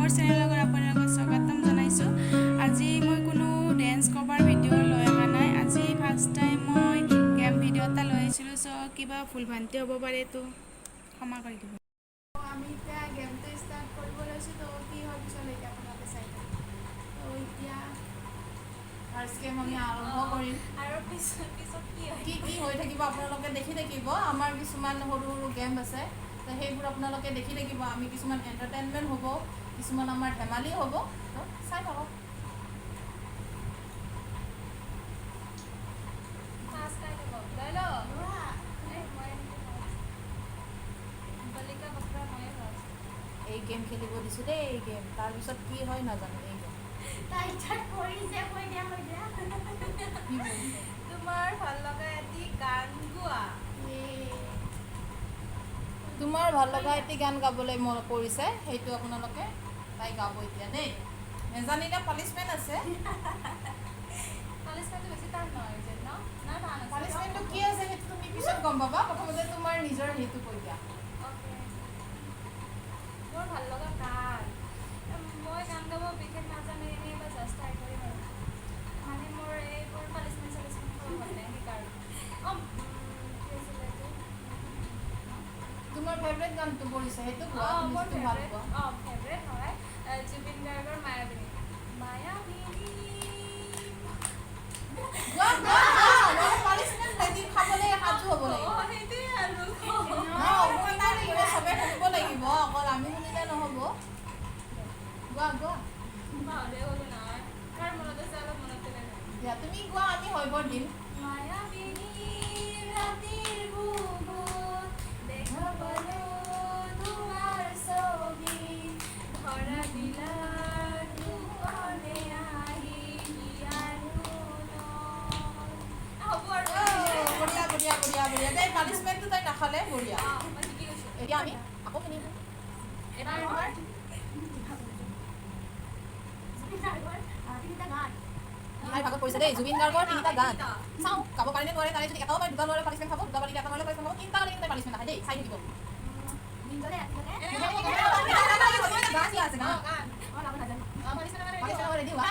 মোৰ চেনেলত আপোনালোকক স্বাগতম জনাইছোঁ। আজি মই কোনো ডেন্স কভাৰ ভিডিঅ' লৈ অহা নাই। আজি ফাৰ্ষ্ট টাইম মই গেম ভিডিঅ' এটা লৈ আহিছিলোঁ, কিবা ভুল ভ্ৰান্তি হ'ব পাৰে, ক্ষমা কৰি দিব। আমি এতিয়া গেমটো ষ্টাৰ্ট কৰিব লৈছোঁ, কি হয় পিছলৈকে আপোনালোকে চাই থাকক। এতিয়া ফাৰ্ষ্ট গেম আমি আৰম্ভ কৰিম আৰু পিছত কি হৈ থাকিব আপোনালোকে দেখি থাকিব। আমাৰ কিছুমান সৰু সৰু গেম আছে, সেইবোৰ আপোনালোকে দেখি থাকিব। আমি কিছুমান এণ্টাৰটেইনমেণ্ট হ'ব, কিছুমান আমাৰ ধেমালি হ'ব, চাই থাকক। এই গেম খেলিব দিছোঁ দেই, এই গেম তাৰপিছত কি হয় নাজানো। এই গেম তোমাৰ ভাল লগা এটি গান গোৱা। তোমাৰ ভাল লগা এটি গান গাবলৈ মন কৰিছে, সেইটো আপোনালোকে তাই গাব এতিয়া দেই। নেজানিলে পানিছমেণ্ট আছে। পানিছমেণ্টটো কি আছে সেইটো তুমি পিছত গম পাবা। প্ৰথমতে তোমাৰ নিজৰ সেইটো কৈ দিয়া। মোৰ ভাল লগা গান, মই গান গাব বিশেষ নাজানো, এনেই বা জাষ্ট ট্ৰাই কৰিম আৰু মানে মোৰ এইবোৰ পানিছমেণ্ট চানিছমেণ্ট খাব ভাল নাই, সেইকাৰণে কি আছিলে এইটো? তোমাৰ ফেভৰেট গানটো পৰিছে সেইটো কোৱা, তুমি মোৰ যিটো ভাল পোৱা। ফেভৰেট হয় জুবিন গাৰ্গৰ মায়াবিনী। মায়াবিনী গোৱা গোৱা গোৱা, নহ'লে পানিছমেণ্ট ৰেডি খাবলৈ সাজু হ'ব লাগিব। সেইটোৱে আৰু শুনিব লাগিব, চবে শুনিব লাগিব, অকল আমি শুনিলে নহ'ব। গোৱা গোৱা পাহৰিয়ে গ'লো নহয়, কাৰ মনত আছে অলপ মনত পেলাই নাই। দিয়া তুমি গোৱা, আমি হয়বৰ দিম। মায়াবিনী ৰাতিৰ বুকুত দেখা পালো তোমাৰ ছবি, ধৰা দিলা টোপনি আহি হিয়াৰ হ'ব আৰু বঢ়িয়া বঢ়িয়া বঢ়িয়া বঢ়িয়া দেই। পানিছমেণ্টটো তাই নাখালে, বঢ়িয়া। মই শিকি গৈছোঁ। এতিয়া আমি আকৌ শুনিম। এবাৰ আমাৰ তাই ভাগত পৰিছে দেই, জুবিন গাৰ্গৰ তিনিটা গান। চাওঁ গাব পাৰিনে নোৱাৰে, তাই যদি এটাও পায় দুটা ল'ৰাই পানিছমেণ্ট খাব, দুটা পাৰিলে এটা ল'ৰাই পানিছমেণ্ট খাব, তিনিটা হ'লে কিন্তু তাই পানিছমেণ্ট নাখায় দেই, চাই থাকিব। গান দিয়া আছে গান। পানিছমেণ্ট ৰেডি হোৱা।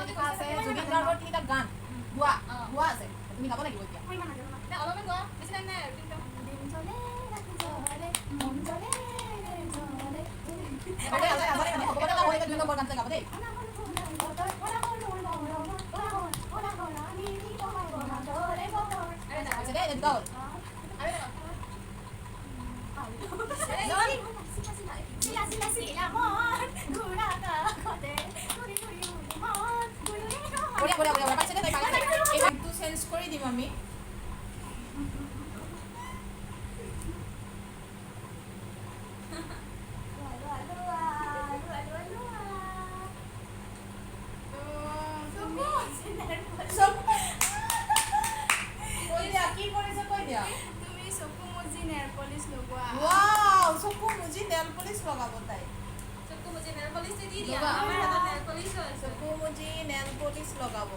লিখা আছে জুবিন গাৰ্গৰ তিনিটা গান, গোৱা গোৱা আছে, তুমি গাব লাগিব এতিয়া। অলপমান গোৱা, বেছি টাইম নাই আৰু ভগৱানে গাব লাগিব, 2 নম্বৰ গানটো গাব দেই। হৈছে দেই, দুটা হ'ল। বঢ়িয়া বঢ়িয়া বঢ়িয়া, পাইছে দেই, তাই পাৰিছে। এই গানটো চেঞ্জ কৰি দিম আমি। কি কৰিছে কৈ দিয়া। তুমি চকু মুজি নেল পলিচ লগোৱা। ৱাও, চকু মুজি নেল পলিচ লগাব তাই। চকু মুজি নেল পলিচ দি দিয়া। লগা। আমাৰ হাতত নেল পলিচো আছে। চকু মুজি নেল পলিচ লগাব।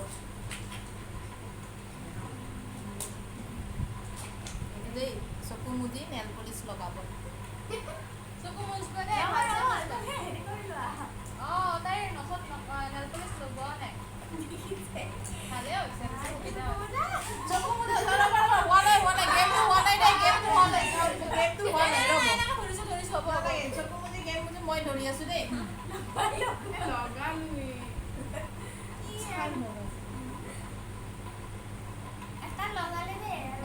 দেই, চকু মুজি নেল পলিচ লগাব। চকু মুজিব দে। তাইৰ নখত নেল পলিচ লগোৱা নাই। ভালে হৈছে, সুবিধা হৈছে। চকু মুজি হোৱা নাই, গেমটো হোৱা নাই দেই, গেমটো হোৱা নাই, ৰ'ব। ধৰিছো হ'ব। চকু মুজি গেম মুজি মই ধৰি আছো দেই।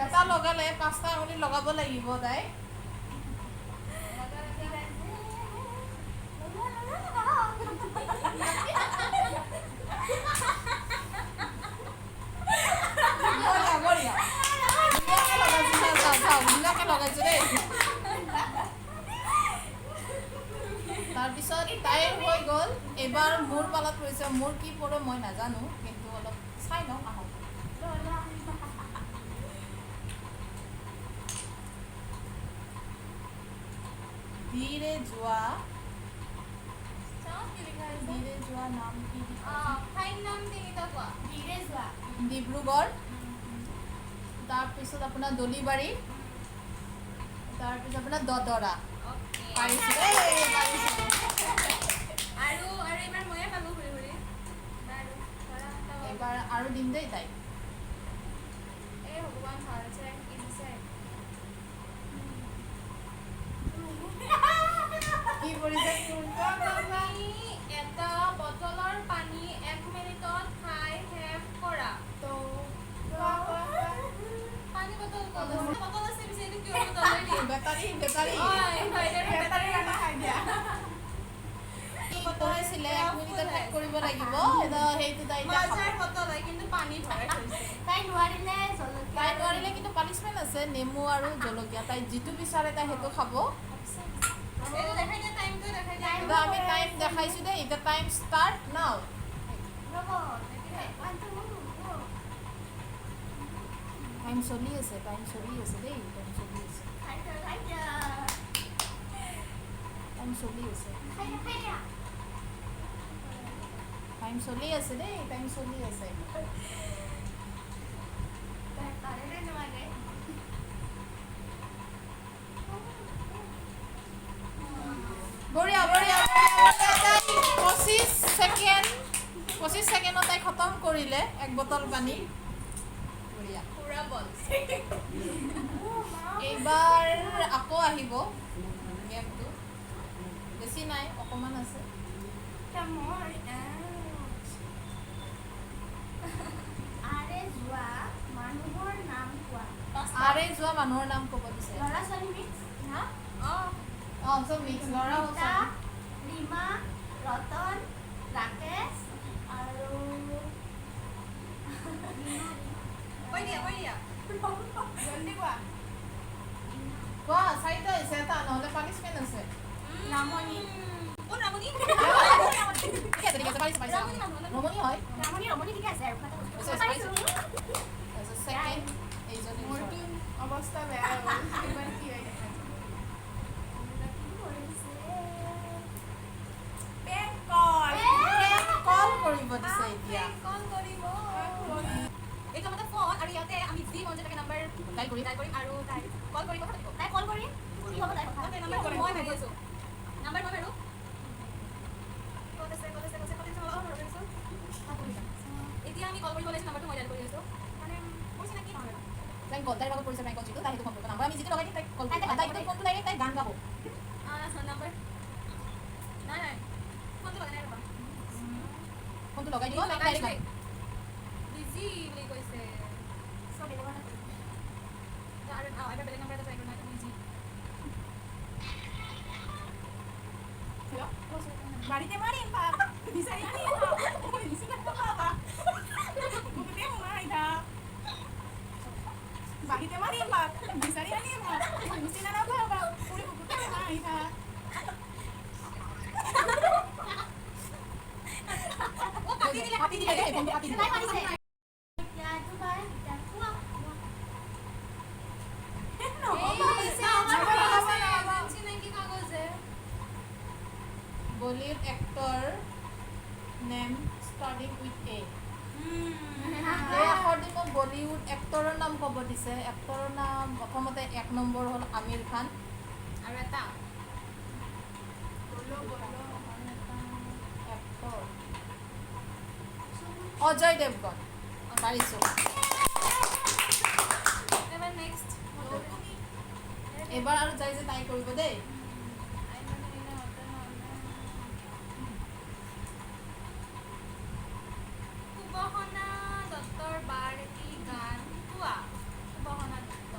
এটা লগালে 5টা আঙুলি লগাব লাগিব তাই। বঢ়িয়া ধুনীয়াকে লগাইছো দেই। তাৰপিছত তাইৰ হৈ গ'ল, এইবাৰ মোৰ পালত পৰিছে। মোৰ কি পৰে মই নাজানো, কিন্তু অলপ চাই লওঁ আহক। ধীৰে যোৱা, ধীৰে যোৱা নাম কি? ঠাইৰ নাম তিনিটা কোৱা। ধীৰে যোৱা। ডিব্ৰুগড়, তাৰপিছত আপোনাৰ দলিবাৰী, তাৰপিছত আপোনাৰ দদৰা অ'কে পাৰিছোঁ পাৰিছোঁ আৰু এইবাৰ ময়ে পালোঁ ঘূৰি ঘূৰি বাৰু ধৰা এইবাৰ আৰু দিম দেই তাইক এই ভগৱান ভাল আছে কি দিছে কি কৰিছে তুমি এটা বটলৰ পানী 1 মিনিটত খাই শেষ কৰা পানী বটল ক'ত আছে বটল আছে পিছে এইটো কিয় বটল দি বেটাৰী ঐ বাইদেউৰ বেটাৰী কি কৰিছিলে 1 মিনিটত শেষ কৰিব লাগিব সেইটো তাই এতিয়া খাব। মাজাৰ বটল হয় কিন্তু পানী ভৰাই থৈছে তাই নোৱাৰিলে কিন্তু পানিছমেণ্ট আছে নেমু আৰু জলকীয়া তাই যিটো বিচাৰে তাই সেইটো খাব এইটো দেখাই দিয়া টাইমটো দেখাই দিয়া এতিয়া আমি টাইম দেখাইছোঁ দেই এতিয়া টাইম ষ্টাৰ্ট নাও টাইম চলি আছে দেই টাইম চলি আছে টাইম চলি আছে টাইম চলি আছে দেই টাইম চলি আছে বঢ়িয়া বঢ়িয়া 25 ছেকেণ্ডত তাই খতম কৰিলে 1 বটল পানী বঢ়িয়া পুৰা বল এইবাৰ আকৌ আহিব গেমটো বেছি নাই অকণমান আছে আৰে যোৱা মানুহৰ নাম কোৱা আৰে যোৱা মানুহৰ নাম ক'ব দিছে ল'ৰা ছোৱালী মিক্স হা অঁ চব মিক্স ল'ৰা ৰীতা, ৰীমা, ৰতন, ৰাকেশ আৰু কৈ দিয়া জলদি কোৱা কোৱা 4টা হৈছে এটা নহ'লে পানিছমেণ্ট আছে ৰামণি কোন ৰামণি ঠিক আছে পাৰিছে ৰমণী হয় ৰমণি ঠিকে আছে আৰু তাৰপিছত ছেকেণ্ড এইজনী মোৰতো অৱস্থা বেয়া হ'ল এইবাৰ কি হয় দেখা যাব। কল কৰিব দিছে এতিয়া কল কৰিব এইটো মতে ফোন আৰু ইয়াতে আমি যি মন যায় তাকে নাম্বাৰ ডাইল কৰিম আৰু তাই কল কৰি কথা পাতিব তাই কল কৰি কি হ'ব তাই কথা তাই নাম্বাৰ মই মাৰি আছো নাম্বাৰ মই মাৰো ক'ত আছে এতিয়া আমি কল কৰিব লৈছো নাম্বাৰটো মই ডাইল কৰি আছো মানে মোৰ চিনাকি নহয় তাই কল তাইৰ লগত পৰিছে বেংকত যিটো তাই সেইটো ফোন কৰিব নাম্বাৰ আমি যিটো লগাই দিম তাইক কল কৰিব তাই ফোনটো ডাইৰেক্ট তাই গান গাব নাম্বাৰ নাই ফোনটো লগাই নাই ৰ'বা ফোনটো লগাই দিব তাই ডাইৰেক্ট বিজি বুলি কৈছে চব বেলেগৰ তাত আৰু এবাৰ বেলেগ নাম্বাৰ এটা ট্ৰাই কৰিম বিজি বাড়িতে মারিম বিচারি আনি বাড়িতে মারিম বিচারি আনি মিশিনা না বাবা পুরি বুকুতে মাইটা ও কাটি দিলে দেই ফোনটো কাটি দিলে তাই মাৰিছে এতিয়া দুবাৰ এতিয়া কোৱা চিনাকি কাগজে Bollywood actor name starting with a এই আখৰ দি মোক বলিউড এক্টৰৰ নাম ক'ব দিছে এক্টৰৰ নাম প্ৰথমতে 1 নম্বৰ হ'ল আমিৰ খান আৰু এটা এক্টৰ অজয় দেৱগন পাৰিছোঁ এবাৰ নেক্সট এইবাৰ আৰু যাই যে তাই কৰিব দেই সুবসনা দত্তৰ বাৰ এটি গান গোৱা সুবসনা দত্ত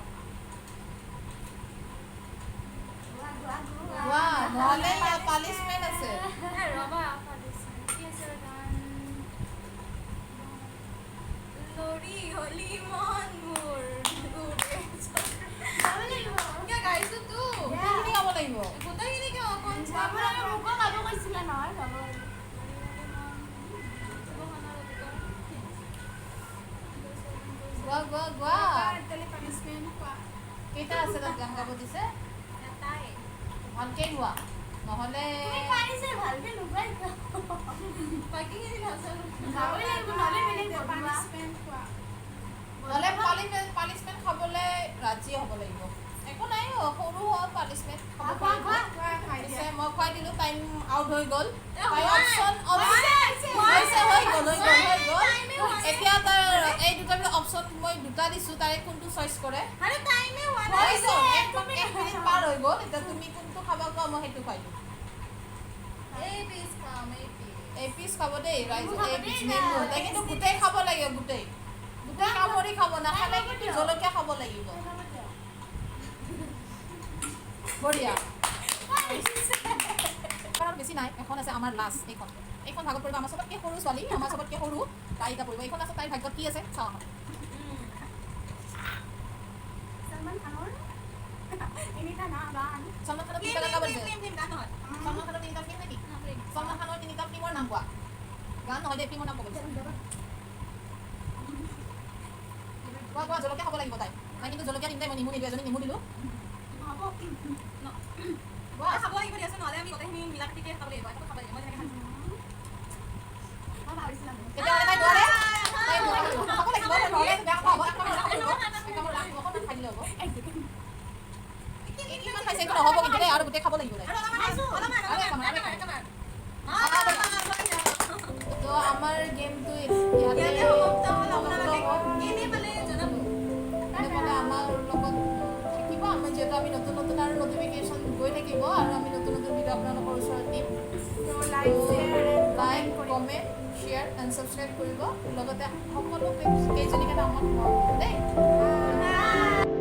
গোৱা নহ'লে পানিছমেণ্ট আছে ৰবা কি আছে গান লৰি হলি মন মোৰ কিয় গাইছো তো কোনখিনি গাব লাগিব গোটেইখিনি কিয় অকণ মোকো গাব কৈছিলে নহয় গাব গোৱা গোৱা গোৱা পানিশমেন্ট কোৱা কেইটা আছে তাত গান গাব দিছে এটাই ভালকৈ গোৱা নহ'লে তুমি পাৰিছে ভালকে লুকাই বাকীখিনি নাজানো গাবই লাগিব নহ'লে বেলেগ বদলোৱা পানিশমেন্ট কোৱা নহ'লে পানিছমেণ্ট খাবলৈ ৰাজি হ'ব লাগিব একো নাই সৰু হ'ল পানিছমেণ্ট খোৱা খাব খোৱা পাৰিব খোৱা খাই পিছে দিয়া মই খুৱাই দিলোঁ টাইম আউট হৈ গ'ল তাই হয়। অপশ্যন এতিয়া তাৰ এই দুটা অপশ্যন মই দুটা দিছোঁ তাই কোনটো চইচ কৰে আৰে টাইমে হোৱা নাই হৈছে, এক মিনিট পাৰ হৈ গ'ল এতিয়া তুমি কোনটো খাবা কোৱা মই সেইটো খুৱাই দিওঁ এই পিস খাম এই পিস এই পিচ খাব দেই ৰাইজ মোকো খাব এই পিচ দেই মেইন না। তাই কিন্তু গোটেই খাব লাগিব গোটেই কামুৰি খাব নাখালে কিন্তু জলকীয়া খাব লাগিব বঢ়িয়া কাৰণ বেছি নাই এখন আছে আমাৰ লাষ্ট এইখন ভাগত পৰিব আমাৰ চবতকৈ সৰু ছোৱালী আমাৰ চবতকৈ সৰু তাই এতিয়া পৰিব এইখন আছে তাইৰ ভাগ্যত কি আছে চাওঁ আহা। সলমান খানৰ এনিটা না গান সলমান খানৰ তিনিটা গান গাব দিছে সলমান খানৰ তিনিটা ফিল্ম নেকি সলমান খানৰ তিনিটা ফিল্মৰ নাম কোৱা গান নহয় দে ফিল্মৰ নাম ক'ব দিছে কোৱা কোৱা জলকীয়া খাব লাগিব তাই নাই কিন্তু জলকীয়া তিনিটাই মই নিমু নিদিলোঁ এজনী নিমু দিলোঁ হ'ব কোৱা খাব লাগিব দিয়াচোন নহ'লে আমি গোটেইখিনি মিলা প্ৰীতিকে খাব লাগিব খাব লাগিব মই তেনেকৈ খাইছোঁ মই ভাবিছিলাম তেতিয়াহ'লে তাই নোৱাৰে তাই নোৱাৰে খাব লাগিব নহ'লে বেয়া খাব একামত খাব লাগিব একামত ৰাখিব অকণমান খাই দিলে হ'ব কিমান খাইছে এইটো নহ'ব কিন্তু দেই আৰু গোটেই খাব লাগিব তাই তো আমাৰ গেমটো ইয়াতে তেনেহ'লে আমাৰ লগত থাকিব আমি যিহেতু আমি নতুন নতুন আৰু নটিফিকেশ্যন গৈ থাকিব আৰু আমি নতুন নতুন ভিডিঅ' আপোনালোকৰ ওচৰত দিম তো like share like comment share and subscribe কৰিব লগতে সকলো কেইজনীকে আমাক মৰম দিব দেই বাই